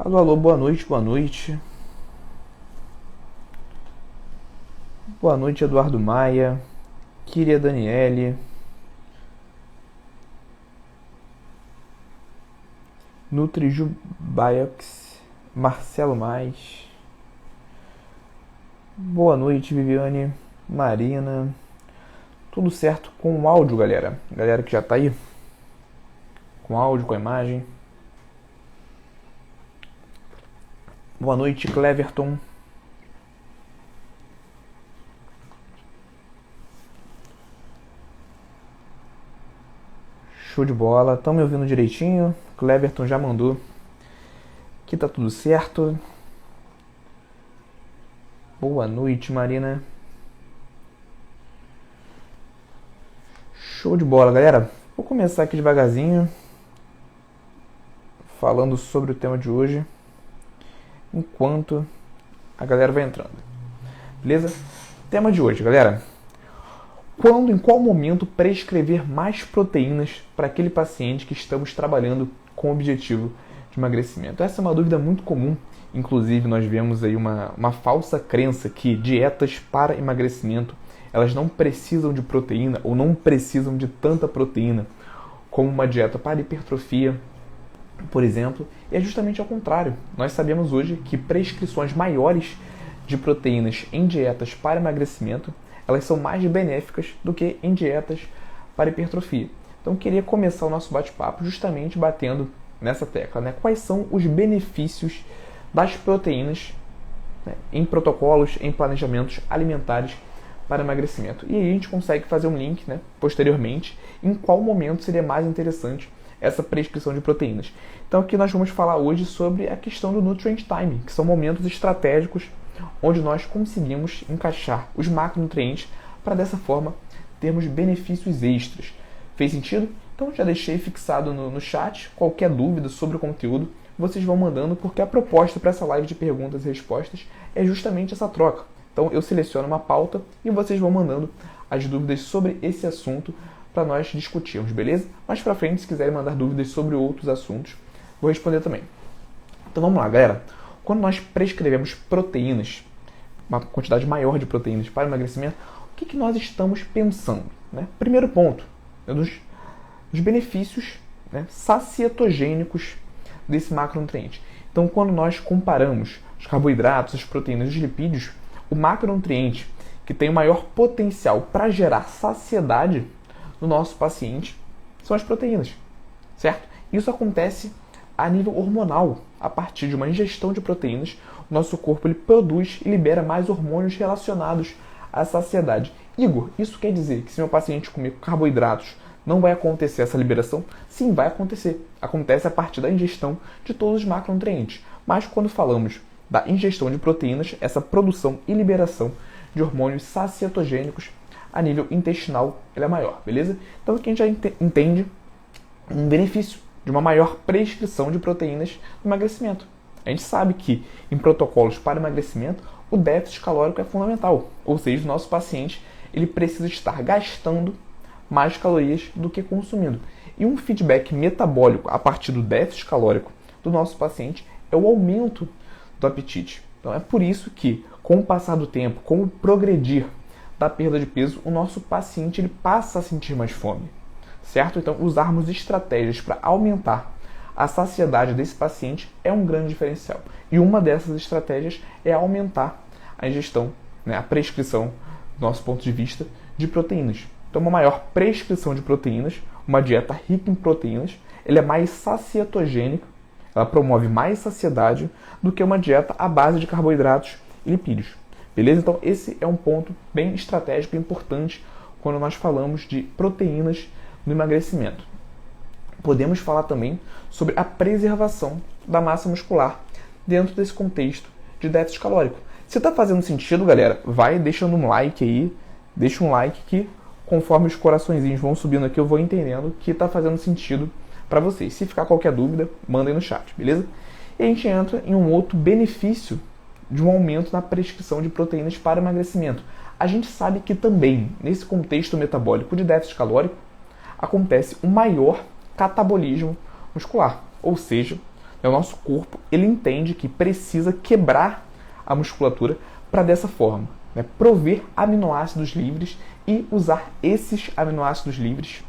Alô, alô, boa noite, boa noite. Boa noite, Eduardo Maia, Kyria Daniele, Nutriju Biox, Marcelo Mais. Boa noite, Viviane, Marina. Tudo certo com o áudio, galera? Galera que já tá aí? Com áudio, com a imagem. Boa noite, Cleverton. Show de bola. Estão me ouvindo direitinho? Cleverton já mandou que tá tudo certo. Boa noite, Marina. Show de bola, galera. Vou começar aqui devagarzinho, falando sobre o tema de hoje, enquanto a galera vai entrando. Beleza? Tema de hoje, galera. Quando, em qual momento prescrever mais proteínas para aquele paciente que estamos trabalhando com o objetivo de emagrecimento? Essa é uma dúvida muito comum. Inclusive, nós vemos aí uma falsa crença que dietas para emagrecimento, elas não precisam de proteína ou não precisam de tanta proteína como uma dieta para hipertrofia, por exemplo. E é justamente ao contrário. Nós sabemos hoje que prescrições maiores de proteínas em dietas para emagrecimento, elas são mais benéficas do que em dietas para hipertrofia. Então, eu queria começar o nosso bate-papo justamente batendo nessa tecla, né? Quais são os benefícios das proteínas, né, em protocolos, em planejamentos alimentares para emagrecimento. E aí a gente consegue fazer um link, né, posteriormente, em qual momento seria mais interessante essa prescrição de proteínas. Então aqui nós vamos falar hoje sobre a questão do nutrient time, que são momentos estratégicos onde nós conseguimos encaixar os macronutrientes para dessa forma termos benefícios extras. Fez sentido? Então já deixei fixado no chat. Qualquer dúvida sobre o conteúdo, vocês vão mandando, porque a proposta para essa live de perguntas e respostas é justamente essa troca. Então eu seleciono uma pauta e vocês vão mandando as dúvidas sobre esse assunto para nós discutirmos, beleza? Mais para frente, se quiserem mandar dúvidas sobre outros assuntos, vou responder também. Então vamos lá, galera. Quando nós prescrevemos proteínas, uma quantidade maior de proteínas para emagrecimento, o que nós estamos pensando, né? Primeiro ponto, né, dos benefícios, né, sacietogênicos desse macronutriente. Então, quando nós comparamos os carboidratos, as proteínas e os lipídios, o macronutriente que tem o maior potencial para gerar saciedade no nosso paciente são as proteínas, certo? Isso acontece a nível hormonal. A partir de uma ingestão de proteínas, o nosso corpo ele produz e libera mais hormônios relacionados à saciedade. Igor, isso quer dizer que se meu paciente comer carboidratos, não vai acontecer essa liberação? Sim, vai acontecer. Acontece a partir da ingestão de todos os macronutrientes. Mas quando falamos da ingestão de proteínas, essa produção e liberação de hormônios sacietogênicos a nível intestinal ela é maior, beleza? Então aqui a gente já entende um benefício de uma maior prescrição de proteínas no emagrecimento. A gente sabe que em protocolos para emagrecimento o déficit calórico é fundamental, ou seja, o nosso paciente ele precisa estar gastando mais calorias do que consumindo. E um feedback metabólico a partir do déficit calórico do nosso paciente é o aumento do apetite. Então é por isso que, com o passar do tempo, com o progredir da perda de peso, o nosso paciente ele passa a sentir mais fome, certo? Então usarmos estratégias para aumentar a saciedade desse paciente é um grande diferencial. E uma dessas estratégias é aumentar a ingestão, né, a prescrição, do nosso ponto de vista, de proteínas. Então uma maior prescrição de proteínas, uma dieta rica em proteínas, ela é mais sacietogênica, ela promove mais saciedade do que uma dieta à base de carboidratos e lipídios. Beleza? Então esse é um ponto bem estratégico e importante quando nós falamos de proteínas no emagrecimento. Podemos falar também sobre a preservação da massa muscular dentro desse contexto de déficit calórico. Se está fazendo sentido, galera, vai deixando um like aí, deixa um like que conforme os coraçõezinhos vão subindo aqui, eu vou entendendo que está fazendo sentido para vocês. Se ficar qualquer dúvida, mandem no chat, beleza? E a gente entra em um outro benefício de um aumento na prescrição de proteínas para emagrecimento. A gente sabe que também, nesse contexto metabólico de déficit calórico, acontece um maior catabolismo muscular. Ou seja, O nosso corpo ele entende que precisa quebrar a musculatura para dessa forma, né, prover aminoácidos livres e usar esses aminoácidos livres,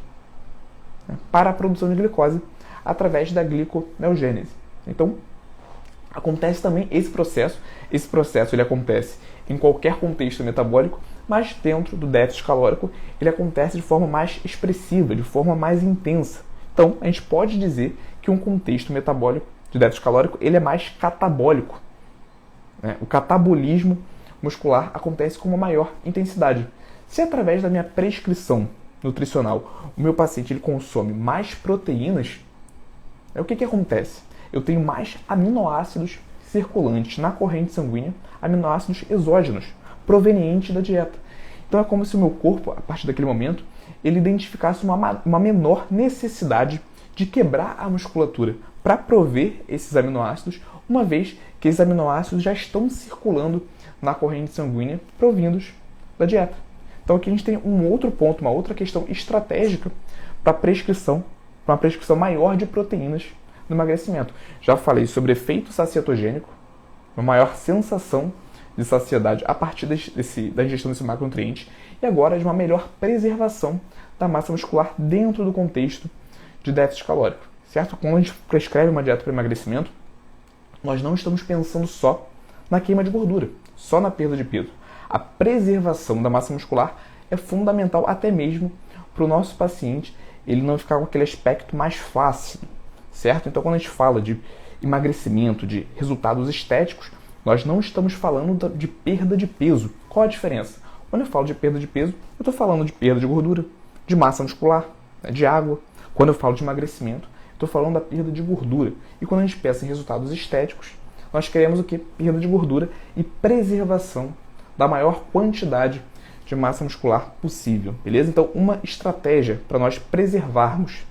né, para a produção de glicose através da gliconeogênese. Então, acontece também esse processo. Esse processo ele acontece em qualquer contexto metabólico, mas dentro do déficit calórico ele acontece de forma mais expressiva, de forma mais intensa. Então, a gente pode dizer que um contexto metabólico de déficit calórico ele é mais catabólico, né? O catabolismo muscular acontece com uma maior intensidade. Se através da minha prescrição nutricional o meu paciente ele consome mais proteínas, o que acontece? Eu tenho mais aminoácidos circulantes na corrente sanguínea, aminoácidos exógenos, provenientes da dieta. Então é como se o meu corpo, a partir daquele momento, ele identificasse uma menor necessidade de quebrar a musculatura para prover esses aminoácidos, uma vez que esses aminoácidos já estão circulando na corrente sanguínea provindos da dieta. Então aqui a gente tem um outro ponto, uma outra questão estratégica para uma prescrição maior de proteínas no emagrecimento. Já falei sobre efeito sacietogênico, uma maior sensação de saciedade a partir da ingestão desse macronutriente, e agora de uma melhor preservação da massa muscular dentro do contexto de déficit calórico, certo? Quando a gente prescreve uma dieta para emagrecimento, nós não estamos pensando só na queima de gordura, só na perda de peso. A preservação da massa muscular é fundamental até mesmo para o nosso paciente ele não ficar com aquele aspecto mais flácido, certo? Então, quando a gente fala de emagrecimento, de resultados estéticos, nós não estamos falando de perda de peso. Qual a diferença? Quando eu falo de perda de peso, eu estou falando de perda de gordura, de massa muscular, de água. Quando eu falo de emagrecimento, estou falando da perda de gordura. E quando a gente pensa em resultados estéticos, nós queremos o quê? Perda de gordura e preservação da maior quantidade de massa muscular possível, beleza? Então, uma estratégia para nós preservarmos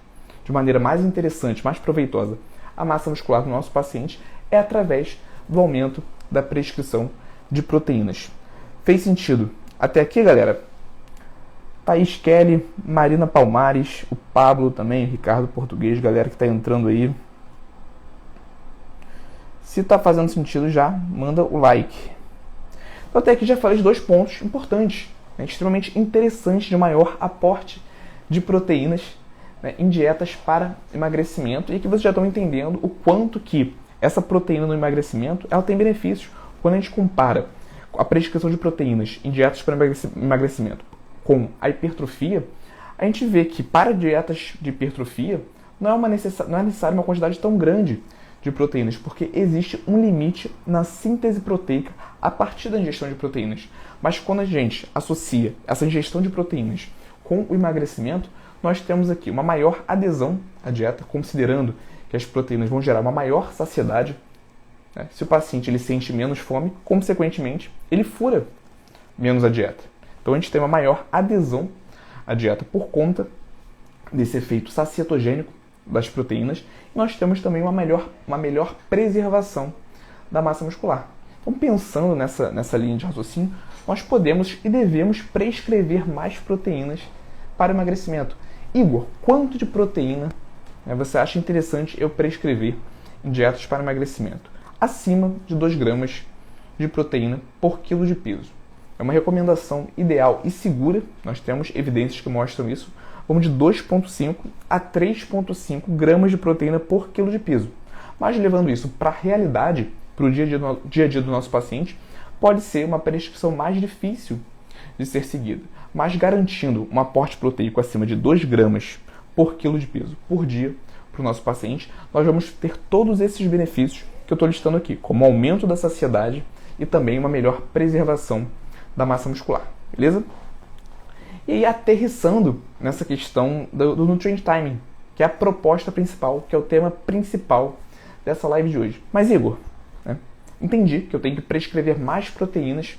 de maneira mais interessante, mais proveitosa, a massa muscular do nosso paciente é através do aumento da prescrição de proteínas. Fez sentido até aqui, galera? Thaís Kelly, Marina Palmares, o Pablo também, Ricardo Português, galera que está entrando aí. Se está fazendo sentido já, manda o like. Então, até aqui já falei de 2 pontos importantes, né, extremamente interessantes de maior aporte de proteínas, né, em dietas para emagrecimento, e aqui vocês já estão entendendo o quanto que essa proteína no emagrecimento ela tem benefícios. Quando a gente compara a prescrição de proteínas em dietas para emagrecimento com a hipertrofia, a gente vê que para dietas de hipertrofia não é necessária uma quantidade tão grande de proteínas, porque existe um limite na síntese proteica a partir da ingestão de proteínas. Mas quando a gente associa essa ingestão de proteínas com o emagrecimento, nós temos aqui uma maior adesão à dieta, considerando que as proteínas vão gerar uma maior saciedade, né? Se o paciente ele sente menos fome, consequentemente, ele fura menos a dieta. Então a gente tem uma maior adesão à dieta por conta desse efeito sacietogênico das proteínas, e nós temos também uma melhor preservação da massa muscular. Então, pensando nessa linha de raciocínio, nós podemos e devemos prescrever mais proteínas para o emagrecimento. Igor, quanto de proteína, né, você acha interessante eu prescrever em dietas para emagrecimento? Acima de 2 gramas de proteína por quilo de peso. É uma recomendação ideal e segura, nós temos evidências que mostram isso. Vamos de 2,5 a 3,5 gramas de proteína por quilo de peso. Mas levando isso para a realidade, para o dia a dia do nosso paciente, pode ser uma prescrição mais difícil de ser seguida. Mas garantindo um aporte proteico acima de 2 gramas por quilo de peso por dia para o nosso paciente, nós vamos ter todos esses benefícios que eu estou listando aqui, como aumento da saciedade e também uma melhor preservação da massa muscular, beleza? E aí, aterrissando nessa questão do Nutrient Timing, que é a proposta principal, que é o tema principal dessa live de hoje. Mas, Igor, né, entendi que eu tenho que prescrever mais proteínas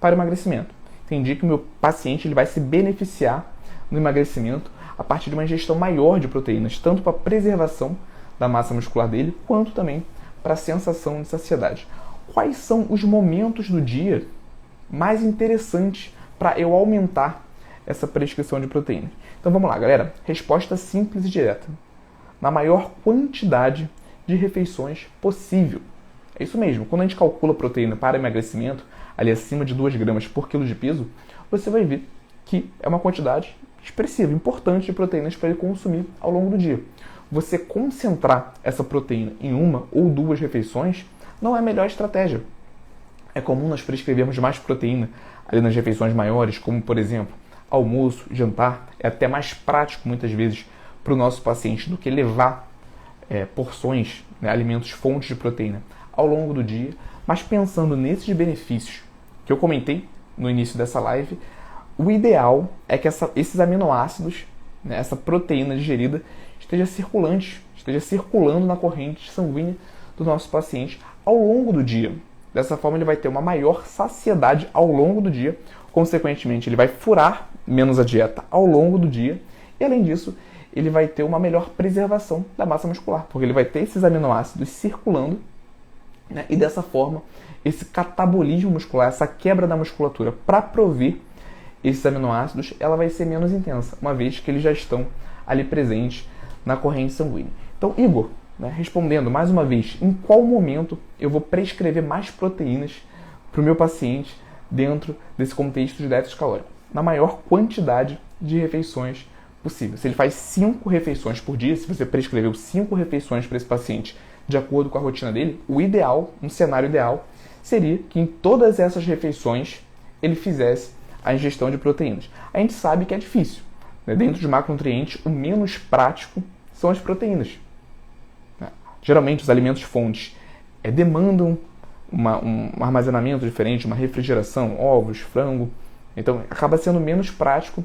para o emagrecimento. Entendi que o meu paciente ele vai se beneficiar no emagrecimento a partir de uma ingestão maior de proteínas, tanto para a preservação da massa muscular dele, quanto também para a sensação de saciedade. Quais são os momentos do dia mais interessantes para eu aumentar essa prescrição de proteínas? Então vamos lá, galera. Resposta simples e direta. Na maior quantidade de refeições possível. É isso mesmo, quando a gente calcula proteína para emagrecimento, ali acima de 2 gramas por quilo de peso, você vai ver que é uma quantidade expressiva, importante de proteínas para ele consumir ao longo do dia. Você concentrar essa proteína em uma ou 2 refeições não é a melhor estratégia. É comum nós prescrevermos mais proteína ali nas refeições maiores, como por exemplo, almoço, jantar. É até mais prático muitas vezes para o nosso paciente do que levar porções, né, alimentos fontes de proteína ao longo do dia. Mas pensando nesses benefícios que eu comentei no início dessa live, o ideal é que esses aminoácidos, né, essa proteína digerida, esteja circulando na corrente sanguínea do nosso paciente ao longo do dia. Dessa forma, ele vai ter uma maior saciedade ao longo do dia. Consequentemente, ele vai furar menos a dieta ao longo do dia. E, além disso, ele vai ter uma melhor preservação da massa muscular, porque ele vai ter esses aminoácidos circulando, né? E, dessa forma, esse catabolismo muscular, essa quebra da musculatura para prover esses aminoácidos, ela vai ser menos intensa, uma vez que eles já estão ali presentes na corrente sanguínea. Então, Igor, né, respondendo mais uma vez, em qual momento eu vou prescrever mais proteínas para o meu paciente dentro desse contexto de déficit calórico? Na maior quantidade de refeições possível. Se ele faz 5 refeições por dia, se você prescreveu 5 refeições para esse paciente de acordo com a rotina dele, o ideal, um cenário ideal, seria que em todas essas refeições ele fizesse a ingestão de proteínas. A gente sabe que é difícil, né? Dentro de macronutrientes, o menos prático são as proteínas. Geralmente os alimentos fontes demandam um armazenamento diferente, uma refrigeração, ovos, frango. Então acaba sendo menos prático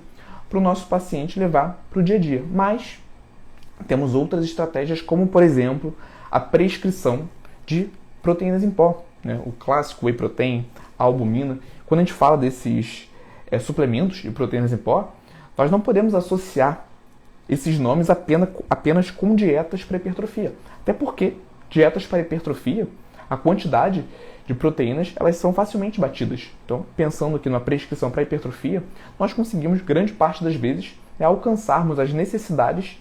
para o nosso paciente levar para o dia a dia. Mas temos outras estratégias, como por exemplo a prescrição de proteínas em pó, né? O clássico whey protein, a albumina. Quando a gente fala desses suplementos de proteínas em pó, nós não podemos associar esses nomes apenas com dietas para hipertrofia. Até porque dietas para hipertrofia, a quantidade de proteínas, elas são facilmente batidas. Então, pensando aqui numa prescrição para hipertrofia, nós conseguimos, grande parte das vezes, alcançarmos as necessidades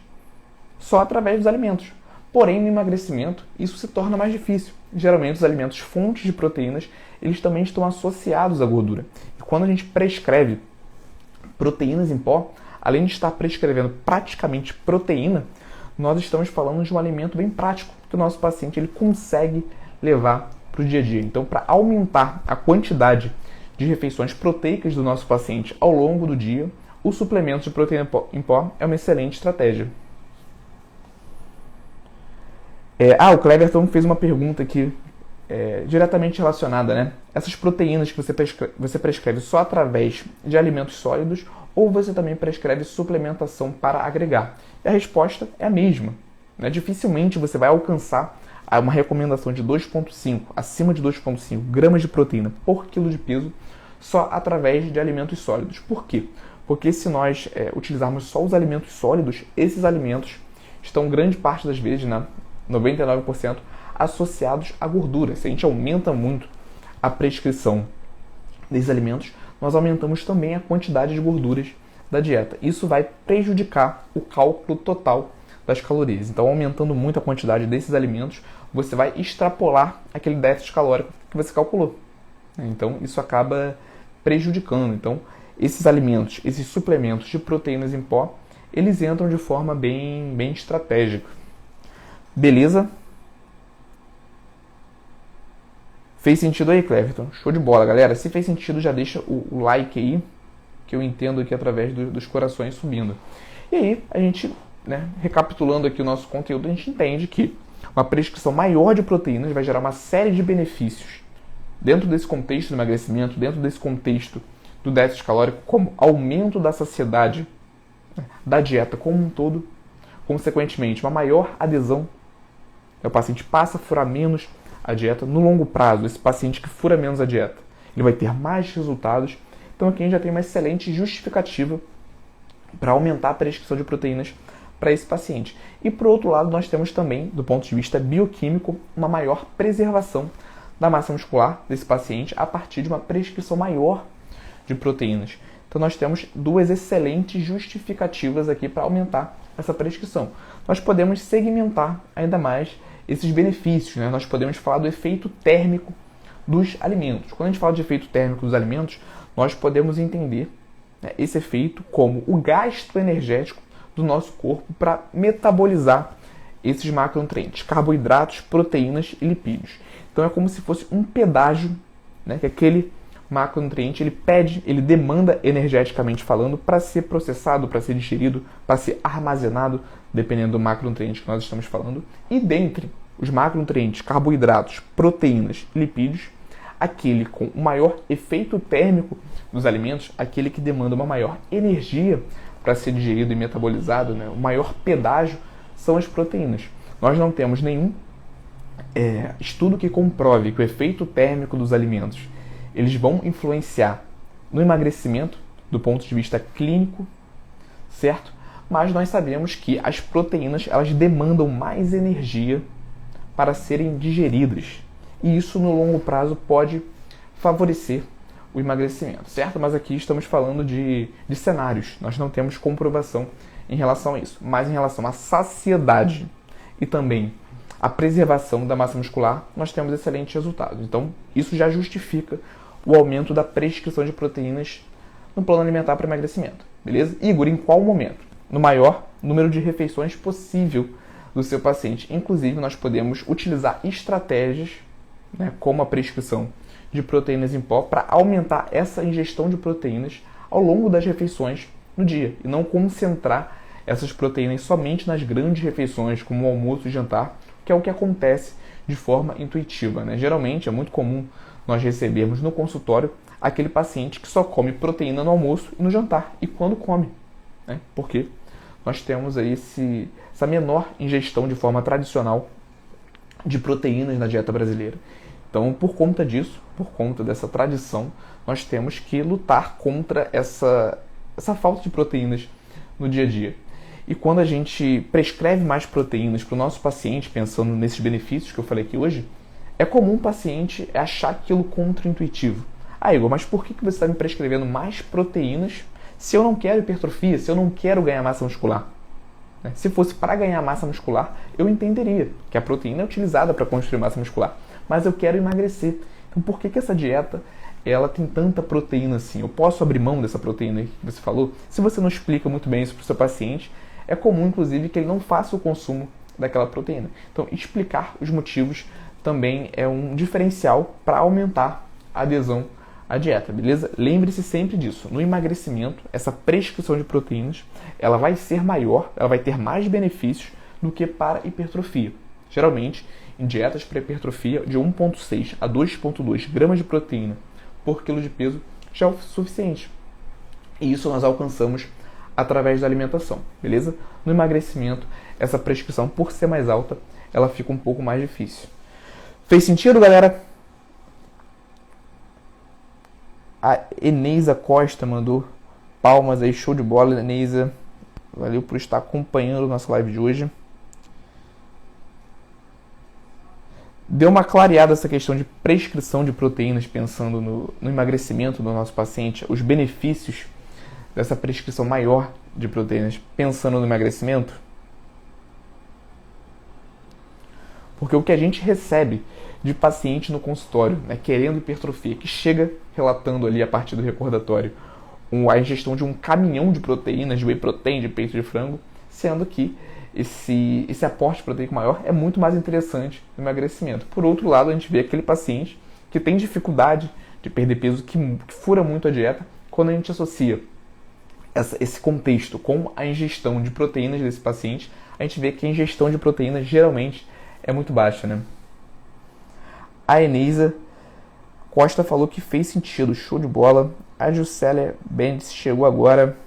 só através dos alimentos. Porém, no emagrecimento, isso se torna mais difícil. Geralmente, os alimentos fontes de proteínas, eles também estão associados à gordura. E quando a gente prescreve proteínas em pó, além de estar prescrevendo praticamente proteína, nós estamos falando de um alimento bem prático, que o nosso paciente ele consegue levar para o dia a dia. Então, para aumentar a quantidade de refeições proteicas do nosso paciente ao longo do dia, o suplemento de proteína em pó é uma excelente estratégia. O Cleverton fez uma pergunta aqui diretamente relacionada, né? Essas proteínas que você prescreve só através de alimentos sólidos ou você também prescreve suplementação para agregar? E a resposta é a mesma, né? Dificilmente você vai alcançar uma recomendação de 2,5, acima de 2,5 gramas de proteína por quilo de peso só através de alimentos sólidos. Por quê? Porque se nós utilizarmos só os alimentos sólidos, esses alimentos estão grande parte das vezes, né, 99%, associados à gordura. Se a gente aumenta muito a prescrição desses alimentos, nós aumentamos também a quantidade de gorduras da dieta. Isso vai prejudicar o cálculo total das calorias. Então, aumentando muito a quantidade desses alimentos, você vai extrapolar aquele déficit calórico que você calculou. Então, isso acaba prejudicando. Então, esses alimentos, esses suplementos de proteínas em pó, eles entram de forma bem estratégica. Beleza? Fez sentido aí, Cleverton? Show de bola, galera. Se fez sentido, já deixa o like aí, que eu entendo aqui através dos corações subindo. E aí, a gente, né, recapitulando aqui o nosso conteúdo, a gente entende que uma prescrição maior de proteínas vai gerar uma série de benefícios dentro desse contexto do emagrecimento, dentro desse contexto do déficit calórico, como aumento da saciedade, né, da dieta como um todo, consequentemente, uma maior adesão. O paciente passa a furar menos a dieta. No longo prazo, esse paciente que fura menos a dieta, ele vai ter mais resultados. Então aqui a gente já tem uma excelente justificativa para aumentar a prescrição de proteínas para esse paciente. E por outro lado, nós temos também, do ponto de vista bioquímico, uma maior preservação da massa muscular desse paciente a partir de uma prescrição maior de proteínas. Então nós temos duas excelentes justificativas aqui para aumentar essa prescrição. Nós podemos segmentar ainda mais esses benefícios, né? Nós podemos falar do efeito térmico dos alimentos. Quando a gente fala de efeito térmico dos alimentos, nós podemos entender, né, esse efeito como o gasto energético do nosso corpo para metabolizar esses macronutrientes, carboidratos, proteínas e lipídios. Então é como se fosse um pedágio, né, que aquele macronutriente ele demanda energeticamente falando para ser processado, para ser digerido, para ser armazenado, dependendo do macronutriente que nós estamos falando. E dentre os macronutrientes, carboidratos, proteínas e lipídios, aquele com o maior efeito térmico dos alimentos, aquele que demanda uma maior energia para ser digerido e metabolizado, né, o maior pedágio, são as proteínas. Nós não temos nenhum estudo que comprove que o efeito térmico dos alimentos eles vão influenciar no emagrecimento do ponto de vista clínico, certo? Mas nós sabemos que as proteínas elas demandam mais energia para serem digeridas. E isso no longo prazo pode favorecer o emagrecimento, certo? Mas aqui estamos falando de cenários. Nós não temos comprovação em relação a isso. Mas em relação à saciedade e também a preservação da massa muscular, nós temos excelentes resultados. Então, isso já justifica o aumento da prescrição de proteínas no plano alimentar para emagrecimento. Beleza? Igor, em qual momento? No maior número de refeições possível do seu paciente. Inclusive, nós podemos utilizar estratégias, né, como a prescrição de proteínas em pó para aumentar essa ingestão de proteínas ao longo das refeições no dia e não concentrar essas proteínas somente nas grandes refeições, como o almoço e jantar, que é o que acontece de forma intuitiva, né? Geralmente é muito comum nós recebermos no consultório aquele paciente que só come proteína no almoço e no jantar, e quando come, né? Porque nós temos aí essa menor ingestão de forma tradicional de proteínas na dieta brasileira. Então, por conta disso, por conta dessa tradição, nós temos que lutar contra essa falta de proteínas no dia a dia. E quando a gente prescreve mais proteínas para o nosso paciente, pensando nesses benefícios que eu falei aqui hoje, é comum o paciente achar aquilo contraintuitivo. Ah, Igor, mas por que você está me prescrevendo mais proteínas se eu não quero hipertrofia, se eu não quero ganhar massa muscular? Se fosse para ganhar massa muscular, eu entenderia que a proteína é utilizada para construir massa muscular, mas eu quero emagrecer. Então por que essa dieta ela tem tanta proteína assim? Eu posso abrir mão dessa proteína que você falou? Se você não explica muito bem isso para o seu paciente, é comum, inclusive, que ele não faça o consumo daquela proteína. Então, explicar os motivos também é um diferencial para aumentar a adesão à dieta, beleza? Lembre-se sempre disso. No emagrecimento, essa prescrição de proteínas, ela vai ser maior, ela vai ter mais benefícios do que para hipertrofia. Geralmente, em dietas para hipertrofia, de 1,6 a 2,2 gramas de proteína por quilo de peso já é o suficiente. E isso nós alcançamos através da alimentação, beleza? No emagrecimento, essa prescrição, por ser mais alta, ela fica um pouco mais difícil. Fez sentido, galera? A Eneisa Costa mandou palmas aí, show de bola, Eneisa. Valeu por estar acompanhando nossa live de hoje. Deu uma clareada essa questão de prescrição de proteínas, pensando no emagrecimento do nosso paciente, os benefícios dessa prescrição maior de proteínas, pensando no emagrecimento? Porque o que a gente recebe de paciente no consultório, né, querendo hipertrofia, que chega relatando ali a partir do recordatório a ingestão de um caminhão de proteínas, de whey protein, de peito de frango, sendo que esse aporte proteico maior é muito mais interessante no emagrecimento. Por outro lado, a gente vê aquele paciente que tem dificuldade de perder peso, que fura muito a dieta, quando a gente associa esse contexto com a ingestão de proteínas desse paciente, a gente vê que a ingestão de proteínas geralmente é muito baixa, né? A Eneisa Costa falou que fez sentido, show de bola. A Juscelia Bendis chegou agora,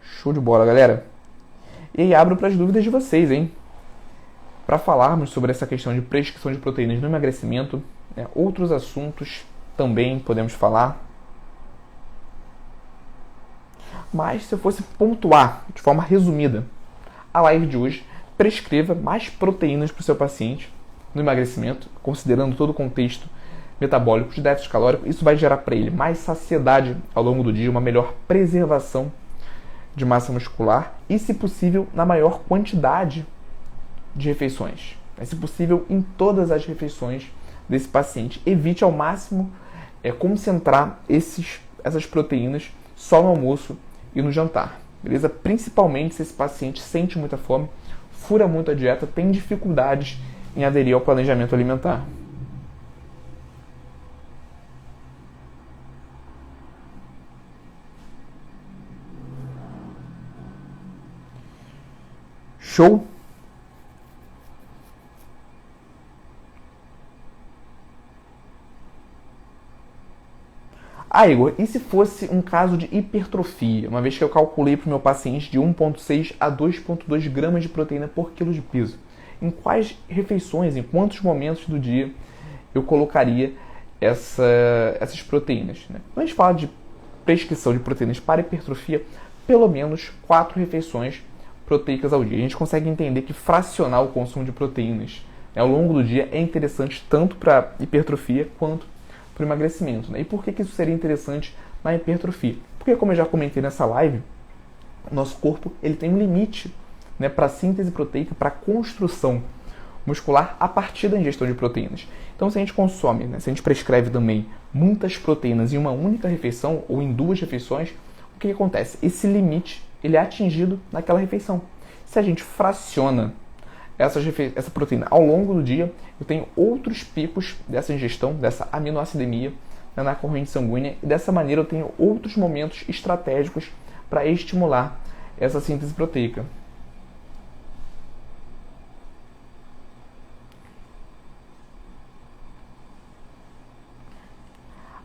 show de bola, galera. E aí abro para as dúvidas de vocês, hein? Para falarmos sobre essa questão de prescrição de proteínas no emagrecimento, né, outros assuntos também podemos falar. Mas se eu fosse pontuar de forma resumida a live de hoje, prescreva mais proteínas para o seu paciente no emagrecimento, considerando todo o contexto metabólico de déficit calórico. Isso vai gerar para ele mais saciedade ao longo do dia, uma melhor preservação de massa muscular e, se possível, na maior quantidade de refeições. Se possível, em todas as refeições desse paciente. Evite ao máximo concentrar essas proteínas só no almoço e no jantar, beleza? Principalmente se esse paciente sente muita fome, fura muito a dieta, tem dificuldades em aderir ao planejamento alimentar. Show? Ah, Igor, e se fosse um caso de hipertrofia? Uma vez que eu calculei para o meu paciente de 1,6 a 2,2 gramas de proteína por quilo de peso, em quais refeições, em quantos momentos do dia eu colocaria essas proteínas? Né? Quando a gente fala de prescrição de proteínas para hipertrofia, pelo menos 4 refeições proteicas ao dia. A gente consegue entender que fracionar o consumo de proteínas ao longo do dia é interessante tanto para hipertrofia quanto para o emagrecimento. Né? E por que isso seria interessante na hipertrofia? Porque, como eu já comentei nessa live, o nosso corpo ele tem um limite, né, para a síntese proteica, para a construção muscular a partir da ingestão de proteínas. Então, se a gente consome, né, se a gente prescreve também muitas proteínas em uma única refeição ou em 2 refeições, o que acontece? Esse limite ele é atingido naquela refeição. Se a gente fraciona essa proteína ao longo do dia, eu tenho outros picos dessa ingestão, dessa aminoacidemia, né, na corrente sanguínea, e dessa maneira eu tenho outros momentos estratégicos para estimular essa síntese proteica.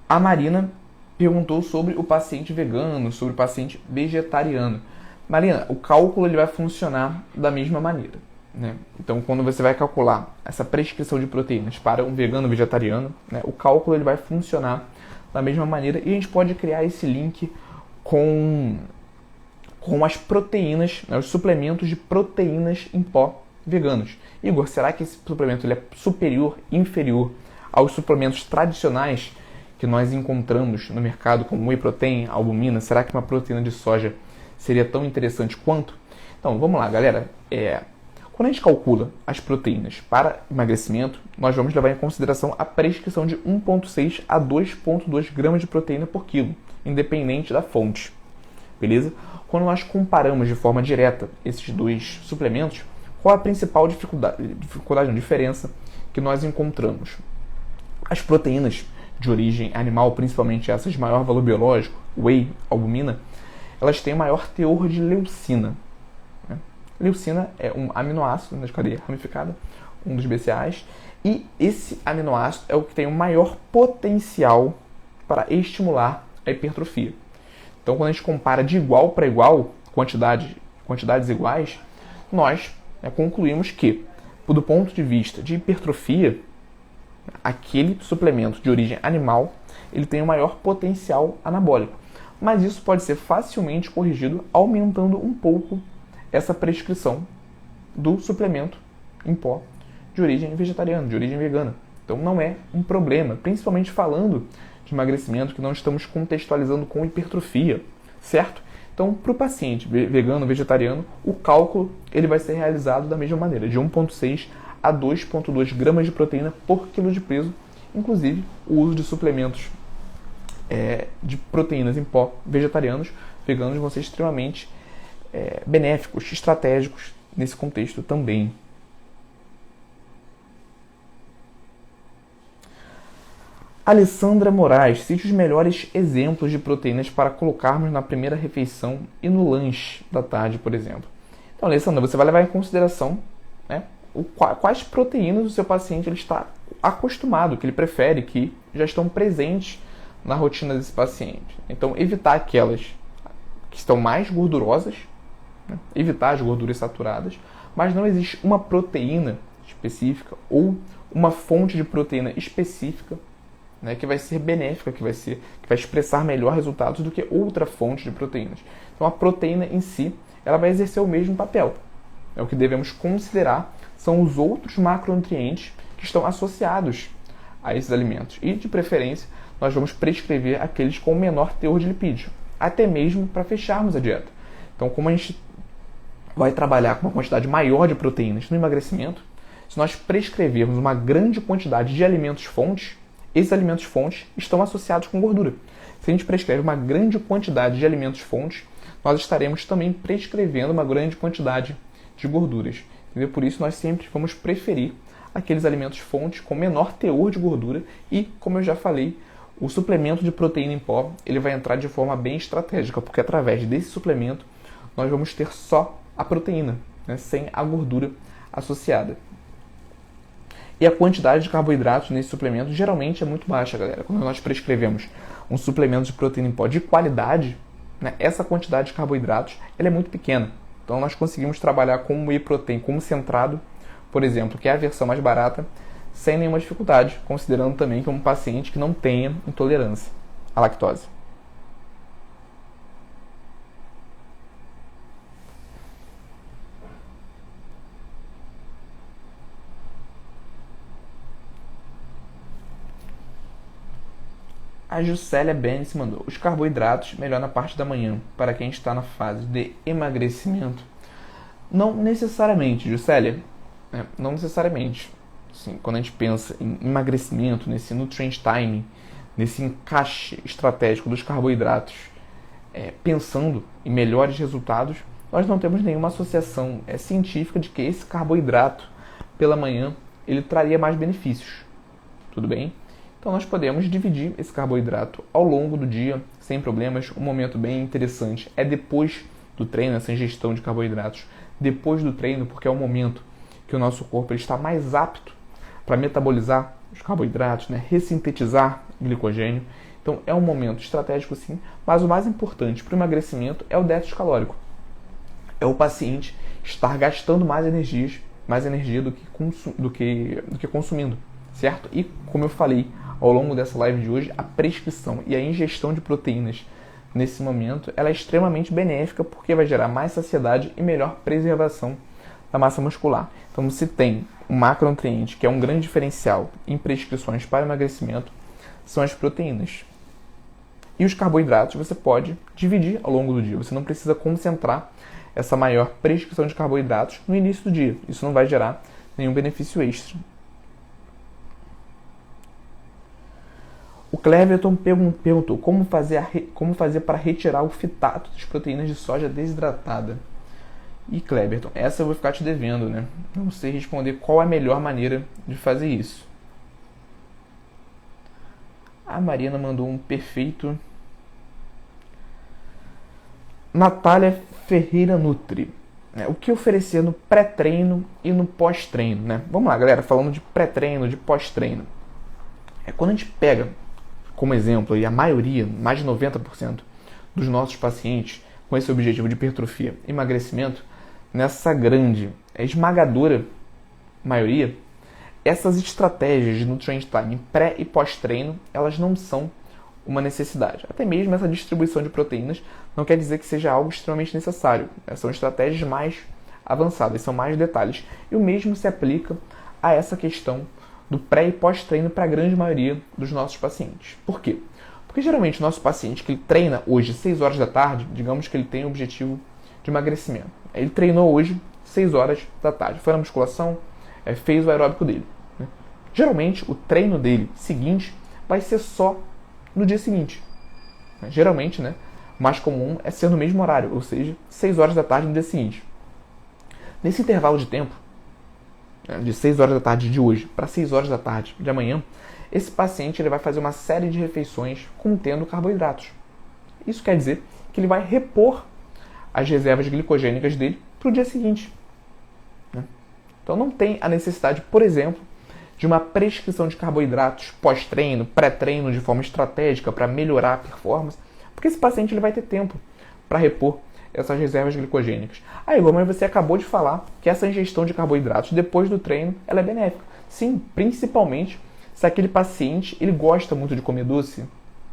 A Marina perguntou sobre o paciente vegano, sobre o paciente vegetariano. Marina, o cálculo ele vai funcionar da mesma maneira. Né? Então, quando você vai calcular essa prescrição de proteínas para um vegano vegetariano, né, o cálculo ele vai funcionar da mesma maneira e a gente pode criar esse link com as proteínas, né, os suplementos de proteínas em pó veganos. Igor, será que esse suplemento ele é superior, inferior aos suplementos tradicionais que nós encontramos no mercado, como whey protein, albumina? Será que uma proteína de soja seria tão interessante quanto? Então, vamos lá, galera. Quando a gente calcula as proteínas para emagrecimento, nós vamos levar em consideração a prescrição de 1,6 a 2,2 gramas de proteína por quilo, independente da fonte. Beleza? Quando nós comparamos de forma direta esses 2 suplementos, qual a principal diferença que nós encontramos? As proteínas de origem animal, principalmente essas de maior valor biológico, whey, albumina, elas têm maior teor de leucina. Leucina é um aminoácido na cadeia ramificada, um dos BCAAs, e esse aminoácido é o que tem o maior potencial para estimular a hipertrofia. Então, quando a gente compara de igual para igual, quantidades iguais, nós concluímos que, do ponto de vista de hipertrofia, aquele suplemento de origem animal ele tem o maior potencial anabólico. Mas isso pode ser facilmente corrigido aumentando um pouco essa prescrição do suplemento em pó de origem vegetariana, de origem vegana. Então não é um problema, principalmente falando de emagrecimento que não estamos contextualizando com hipertrofia, certo? Então, para o paciente vegano, vegetariano, o cálculo ele vai ser realizado da mesma maneira, de 1,6 a 2,2 gramas de proteína por quilo de peso. Inclusive, o uso de suplementos de proteínas em pó vegetarianos, veganos, vão ser extremamente benéficos, estratégicos nesse contexto também. Alessandra Moraes, cite os melhores exemplos de proteínas para colocarmos na primeira refeição e no lanche da tarde, por exemplo. Então, Alessandra, você vai levar em consideração, né, quais proteínas o seu paciente ele está acostumado, que ele prefere, que já estão presentes na rotina desse paciente. Então, evitar aquelas que estão mais gordurosas, né, evitar as gorduras saturadas, mas não existe uma proteína específica ou uma fonte de proteína específica, né, que vai ser benéfica, que vai expressar melhor resultados do que outra fonte de proteínas. Então, a proteína em si, ela vai exercer o mesmo papel. O que devemos considerar são os outros macronutrientes que estão associados a esses alimentos. E, de preferência, nós vamos prescrever aqueles com menor teor de lipídio, até mesmo para fecharmos a dieta. Então, como a gente vai trabalhar com uma quantidade maior de proteínas no emagrecimento, se nós prescrevermos uma grande quantidade de alimentos-fontes, esses alimentos-fontes estão associados com gordura. Se a gente prescreve uma grande quantidade de alimentos-fontes, nós estaremos também prescrevendo uma grande quantidade de gorduras. Entendeu? Por isso, nós sempre vamos preferir aqueles alimentos-fontes com menor teor de gordura e, como eu já falei, o suplemento de proteína em pó ele vai entrar de forma bem estratégica, porque através desse suplemento nós vamos ter só a proteína, né, sem a gordura associada. E a quantidade de carboidratos nesse suplemento geralmente é muito baixa, galera. Quando nós prescrevemos um suplemento de proteína em pó de qualidade, né, essa quantidade de carboidratos ela é muito pequena. Então nós conseguimos trabalhar com o whey protein concentrado, por exemplo, que é a versão mais barata, sem nenhuma dificuldade, considerando também que é um paciente que não tenha intolerância à lactose. A Juscelia Benes mandou: os carboidratos melhor na parte da manhã, para quem está na fase de emagrecimento. Não necessariamente, Juscelia. Não necessariamente. Assim, quando a gente pensa em emagrecimento, nesse nutrient timing, nesse encaixe estratégico dos carboidratos, pensando em melhores resultados, nós não temos nenhuma associação científica de que esse carboidrato pela manhã ele traria mais benefícios. Tudo bem? Então nós podemos dividir esse carboidrato ao longo do dia, sem problemas. Um momento bem interessante é depois do treino, essa ingestão de carboidratos depois do treino, porque é o momento que o nosso corpo ele está mais apto para metabolizar os carboidratos, né? Ressintetizar glicogênio. Então é um momento estratégico sim, mas o mais importante para o emagrecimento é o déficit calórico. É o paciente estar gastando mais energia do que consumindo, certo? E como eu falei ao longo dessa live de hoje, a prescrição e a ingestão de proteínas nesse momento ela é extremamente benéfica porque vai gerar mais saciedade e melhor preservação da massa muscular. Então, se tem um macronutriente que é um grande diferencial em prescrições para emagrecimento, são as proteínas. E os carboidratos você pode dividir ao longo do dia. Você não precisa concentrar essa maior prescrição de carboidratos no início do dia. Isso não vai gerar nenhum benefício extra. O Cleverton perguntou como fazer para retirar o fitato das proteínas de soja desidratada. E Cleberton, essa eu vou ficar te devendo, né? Não sei responder qual a melhor maneira de fazer isso. A Marina mandou um perfeito. Natália Ferreira Nutri. O que oferecer no pré-treino e no pós-treino, né? Vamos lá, galera, falando de pré-treino, de pós-treino. Quando a gente pega como exemplo e a maioria, mais de 90% dos nossos pacientes com esse objetivo de hipertrofia e emagrecimento, nessa grande, esmagadora maioria, essas estratégias de nutrient timing pré e pós-treino, elas não são uma necessidade. Até mesmo essa distribuição de proteínas não quer dizer que seja algo extremamente necessário. São estratégias mais avançadas, são mais detalhes. E o mesmo se aplica a essa questão do pré e pós-treino para a grande maioria dos nossos pacientes. Por quê? Porque geralmente o nosso paciente que ele treina hoje 6 horas da tarde, digamos que ele tem o objetivo de emagrecimento. Ele treinou hoje 6 horas da tarde, foi na musculação, fez o aeróbico dele. Né? Geralmente o treino dele seguinte vai ser só no dia seguinte. Geralmente, né, o mais comum é ser no mesmo horário, ou seja, 6 horas da tarde no dia seguinte. Nesse intervalo de tempo, de 6 horas da tarde de hoje para 6 horas da tarde de amanhã, esse paciente ele vai fazer uma série de refeições contendo carboidratos. Isso quer dizer que ele vai repor as reservas glicogênicas dele para o dia seguinte. Né? Então não tem a necessidade, por exemplo, de uma prescrição de carboidratos pós-treino, pré-treino, de forma estratégica para melhorar a performance, porque esse paciente ele vai ter tempo para repor essas reservas glicogênicas. Igor, mas você acabou de falar que essa ingestão de carboidratos depois do treino ela é benéfica. Sim, principalmente se aquele paciente ele gosta muito de comer doce,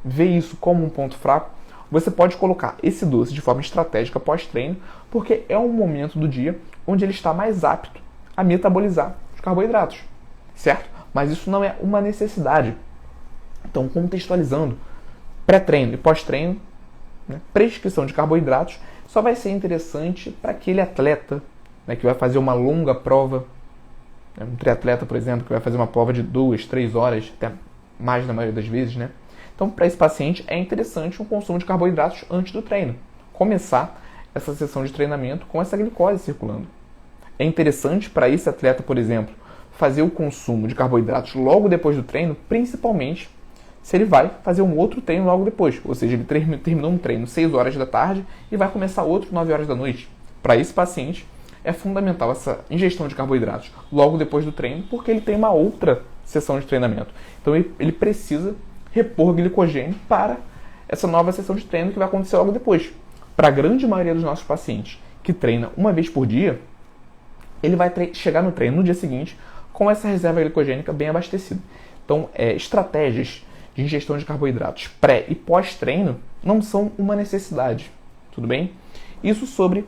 vê isso como um ponto fraco, você pode colocar esse doce de forma estratégica pós-treino, porque é um momento do dia onde ele está mais apto a metabolizar os carboidratos, certo? Mas isso não é uma necessidade. Então, contextualizando, pré-treino e pós-treino, né, prescrição de carboidratos só vai ser interessante para aquele atleta, né, que vai fazer uma longa prova, Um triatleta, por exemplo, que vai fazer uma prova de 2, 3 horas, até mais na maioria das vezes, né? Então, para esse paciente, é interessante um consumo de carboidratos antes do treino. Começar essa sessão de treinamento com essa glicose circulando. É interessante para esse atleta, por exemplo, fazer o consumo de carboidratos logo depois do treino, principalmente se ele vai fazer um outro treino logo depois. Ou seja, ele terminou um treino 6 horas da tarde e vai começar outro 9 horas da noite. Para esse paciente, é fundamental essa ingestão de carboidratos logo depois do treino, porque ele tem uma outra sessão de treinamento. Então, ele precisa repor glicogênio para essa nova sessão de treino que vai acontecer logo depois. Para a grande maioria dos nossos pacientes que treina uma vez por dia, ele vai chegar no treino no dia seguinte com essa reserva glicogênica bem abastecida. Então, estratégias de ingestão de carboidratos pré e pós-treino não são uma necessidade, tudo bem? Isso sobre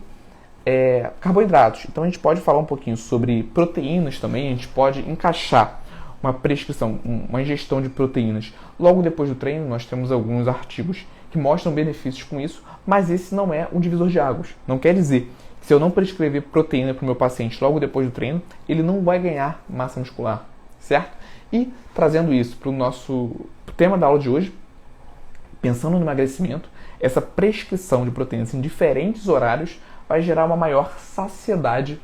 carboidratos. Então, a gente pode falar um pouquinho sobre proteínas também, a gente pode encaixar uma prescrição, uma ingestão de proteínas logo depois do treino. Nós temos alguns artigos que mostram benefícios com isso, mas esse não é um divisor de águas. Não quer dizer que se eu não prescrever proteína para o meu paciente logo depois do treino, ele não vai ganhar massa muscular, certo? E trazendo isso para o nosso tema da aula de hoje, pensando no emagrecimento, essa prescrição de proteínas em diferentes horários vai gerar uma maior saciedade,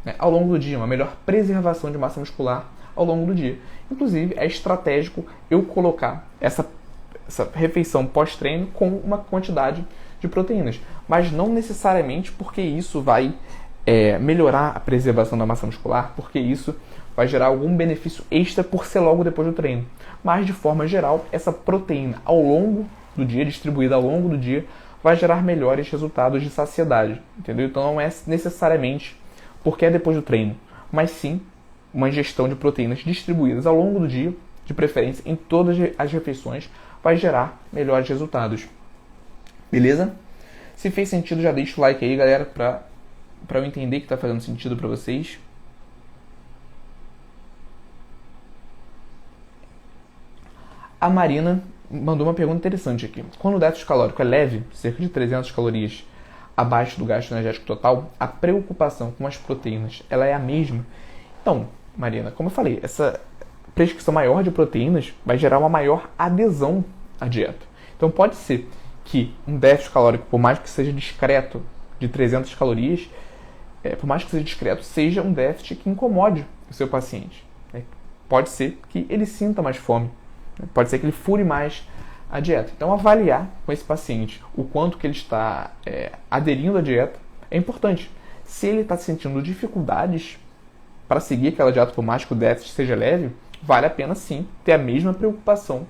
né, ao longo do dia, uma melhor preservação de massa muscular ao longo do dia. Inclusive, é estratégico eu colocar essa refeição pós-treino com uma quantidade de proteínas, mas não necessariamente porque isso vai melhorar a preservação da massa muscular, porque isso vai gerar algum benefício extra por ser logo depois do treino. Mas, de forma geral, essa proteína ao longo do dia, distribuída ao longo do dia, vai gerar melhores resultados de saciedade, entendeu? Então, não é necessariamente porque é depois do treino, mas sim uma ingestão de proteínas distribuídas ao longo do dia, de preferência em todas as refeições, vai gerar melhores resultados. Beleza? Se fez sentido, já deixa o like aí, galera, para eu entender que está fazendo sentido para vocês. A Marina mandou uma pergunta interessante aqui. Quando o déficit calórico é leve, cerca de 300 calorias abaixo do gasto energético total, a preocupação com as proteínas, ela é a mesma? Então, Marina, como eu falei, essa prescrição maior de proteínas vai gerar uma maior adesão à dieta. Então, pode ser que um déficit calórico, por mais que seja discreto, de 300 calorias, por mais que seja discreto, seja um déficit que incomode o seu paciente. Pode ser que ele sinta mais fome. Pode ser que ele fure mais a dieta. Então, avaliar com esse paciente o quanto que ele está aderindo à dieta é importante. Se ele está sentindo dificuldades para seguir aquela dieta, por mais que o déficit seja leve, vale a pena sim ter a mesma preocupação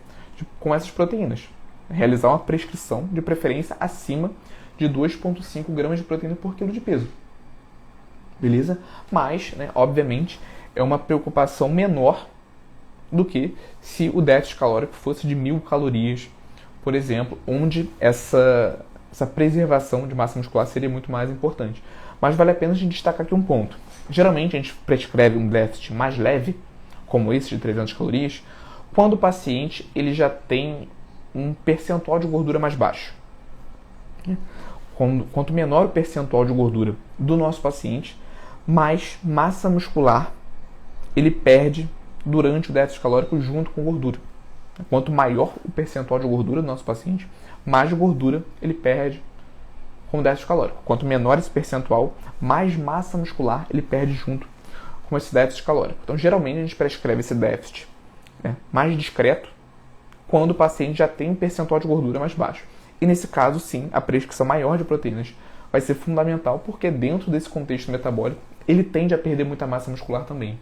com essas proteínas. Realizar uma prescrição, de preferência acima de 2,5 gramas de proteína por quilo de peso. Beleza? Mas, obviamente, é uma preocupação menor do que se o déficit calórico fosse de 1.000 calorias, por exemplo, onde essa preservação de massa muscular seria muito mais importante. Mas vale a pena a gente destacar aqui um ponto. Geralmente a gente prescreve um déficit mais leve, como esse de 300 calorias, quando o paciente ele já tem um percentual de gordura mais baixo. Quanto menor o percentual de gordura do nosso paciente, mais massa muscular ele perde durante o déficit calórico junto com gordura. Quanto maior o percentual de gordura do nosso paciente, mais gordura ele perde com o déficit calórico. Quanto menor esse percentual, mais massa muscular ele perde junto com esse déficit calórico. Então, geralmente, a gente prescreve esse déficit mais discreto quando o paciente já tem um percentual de gordura mais baixo. E nesse caso, sim, a prescrição maior de proteínas vai ser fundamental, porque dentro desse contexto metabólico, ele tende a perder muita massa muscular também.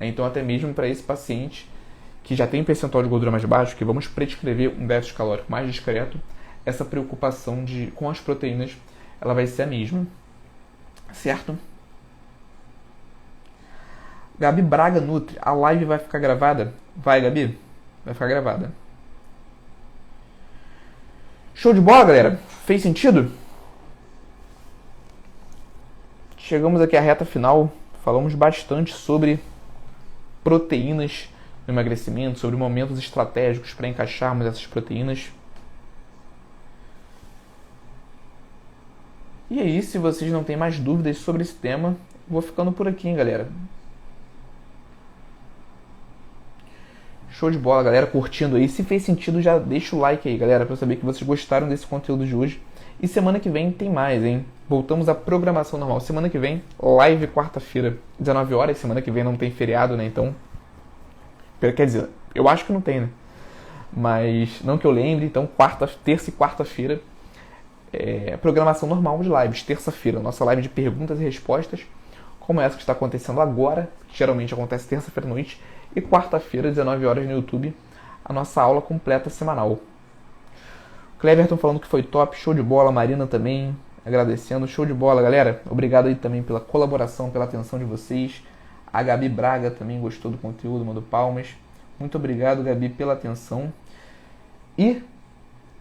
Então, até mesmo para esse paciente que já tem um percentual de gordura mais baixo, que vamos prescrever um déficit calórico mais discreto, essa preocupação com as proteínas, ela vai ser a mesma. Certo? Gabi Braga Nutri, a live vai ficar gravada? Vai, Gabi? Vai ficar gravada. Show de bola, galera? Fez sentido? Chegamos aqui à reta final. Falamos bastante sobre proteínas no emagrecimento, sobre momentos estratégicos para encaixarmos essas proteínas. E aí, se vocês não têm mais dúvidas sobre esse tema, vou ficando por aqui, hein, galera. Show de bola, galera, curtindo aí. Se fez sentido, já deixa o like aí, galera, pra eu saber que vocês gostaram desse conteúdo de hoje. E semana que vem tem mais, hein? Voltamos à programação normal. Semana que vem, live quarta-feira, 19 horas. Semana que vem não tem feriado, né? Então, quer dizer, eu acho que não tem, né? Mas não que eu lembre. Então, terça e quarta-feira, programação normal de lives. Terça-feira, nossa live de perguntas e respostas, como essa que está acontecendo agora, que geralmente acontece terça-feira à noite. E quarta-feira, 19 horas no YouTube, a nossa aula completa semanal. Cleverton falando que foi top, show de bola. Marina também agradecendo, show de bola, galera. Obrigado aí também pela colaboração, pela atenção de vocês. A Gabi Braga também gostou do conteúdo, mandou palmas. Muito obrigado, Gabi, pela atenção. E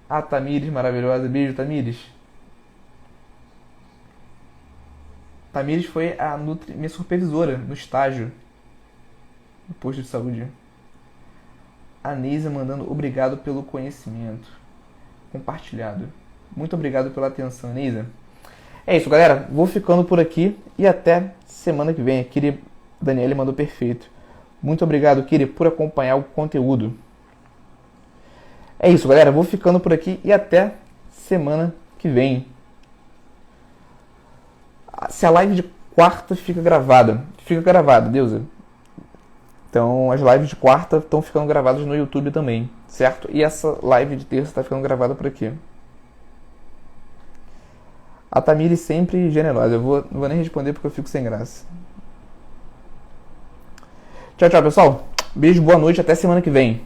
a Tamires, maravilhosa. Beijo, Tamires. Tamires foi a minha supervisora no estágio no posto de saúde. A Neisa mandando obrigado pelo conhecimento compartilhado. Muito obrigado pela atenção, Neisa. É isso, galera. Vou ficando por aqui e até semana que vem. A Kiri Daniele mandou perfeito. Muito obrigado, Kiri, por acompanhar o conteúdo. É isso, galera. Vou ficando por aqui e até semana que vem. Se a live de quarta fica gravada, Deusa. Então, as lives de quarta estão ficando gravadas no YouTube também, certo? E essa live de terça está ficando gravada por aqui. A Tamiri sempre generosa. Não vou nem responder porque eu fico sem graça. Tchau, tchau, pessoal. Beijo, boa noite. Até semana que vem.